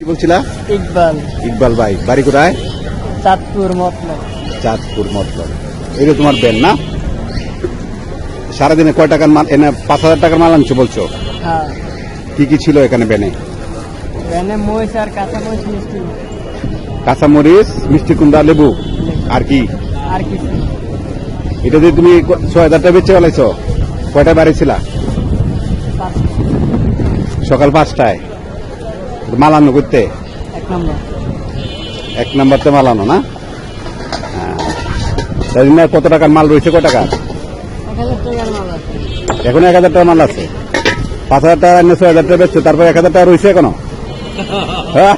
কি বলছিলা? ইকবাল। ইকবাল ভাই, বাড়ি কোথায়? চাঁদপুর মতলব। চাঁদপুর মতলব। এটা তোমার ব্যান না? সারাদিনে কয় টাকার মাল এনে? 5,000 টাকার মাল আনছো বলছো। হ্যাঁ, কি কি ছিল এখানে ব্যানে? ভ্যানে মহিষ আর কাঁচা মহিষ মিষ্টি কাঁচামরিচ, মিষ্টি কুমড়া, লেবু আর কি? আর কিছু। এটা দিয়ে তুমি 6,000 টাকা বেচে ফেলাইছো। কয়টায় বাড়ি ছিলা? সকাল 5টায়। মাল আনো করতে? 1 নম্বর। 1 নাম্বারতে মাল আনো না? হ্যাঁ। তাই জন্য কত টাকার মাল রয়েছে? কয় টাকা? 1000 টাকার মাল আছে। এখন 1000 টাকার মাল আছে। 5,000 টাকা এনে 6,000 টাকা বেচছো, তারপর 1000 টাকা রয়েছে এখনো? হ্যাঁ?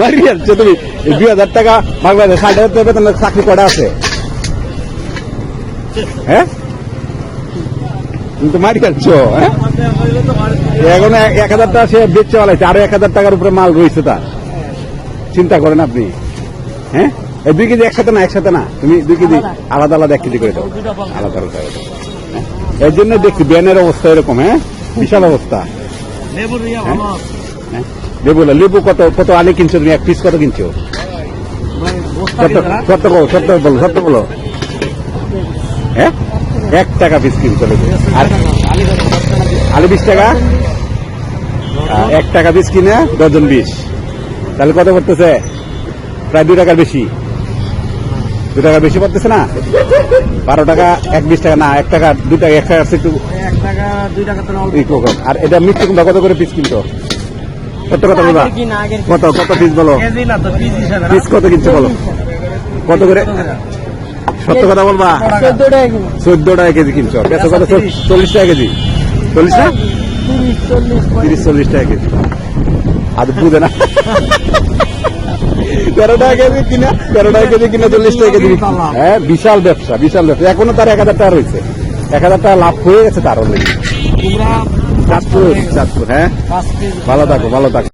মারি যাচ্ছ তুমি। 2,000 টাকা বাংলাদেশ 60,000 টাকা বেতনের চাকরি কটা আছে? হ্যাঁ, তুমি তো মারি যাচ্ছ। হ্যাঁ, এখন 1,000 টাকা সে বেচতে পালাইছে, আরো 1,000 টাকার উপরে মাল রয়েছে তার। চিন্তা করেন আপনি। হ্যাঁ, এই 2 কেজি একসাথে না, একসাথে না, তুমি 2 কেজি আলাদা আলাদা 1 কেজি করে দাও, আলাদা আলাদা। হ্যাঁ, এর জন্য দেখছি ব্যানের অবস্থা এরকম। হ্যাঁ, বিশাল অবস্থা। হ্যাঁ, লেবু কত কত আনে কিনছো তুমি? 1 পিস কত কিনছো? সত্য বলো, সত্য বলো। হ্যাঁ, 1 টাকা পিস কিনছো লেবু। আর আলু 20 টাকা। 1 টাকা পিস কিনে ডজন 20, তাহলে কত করতেছে? প্রায় 2 টাকার বেশি। 2 টাকা বেশি পড়তেছে না? 12 টাকা, 20 টাকা না, 1 টাকা 2 টাকা, 1 টাকা একটু 1 টাকা 2 টাকা তো আর এটা মিষ্টি কুমড়া কত করে পিস কিনছো? কত কথা বলবা? কত কত পিস বলো? কেজি না তো পিস হিসাবে। পিস কত কিনছো বলো? কত করে? সত্য কথা বলবা? 14 টাকা কিলো। 14 টাকা কেজি কিনছো। পেঁচো কত? 40 টাকা কেজি। 40 না? 30-40 টাকা কেজি। আর বুঝে না। 13 টাকা কেজি কিনা, 13 টাকা কেজি কিনা 40 টাকা কেজি। হ্যাঁ, বিশাল ব্যবসা, বিশাল ব্যবসা। এখনো তার 1000 টাকা রয়েছে। 1000 টাকা লাভ হয়ে গেছে তার অলরেডি। চাঁদপুর। হ্যাঁ, ভালো থাকো, ভালো থাকো।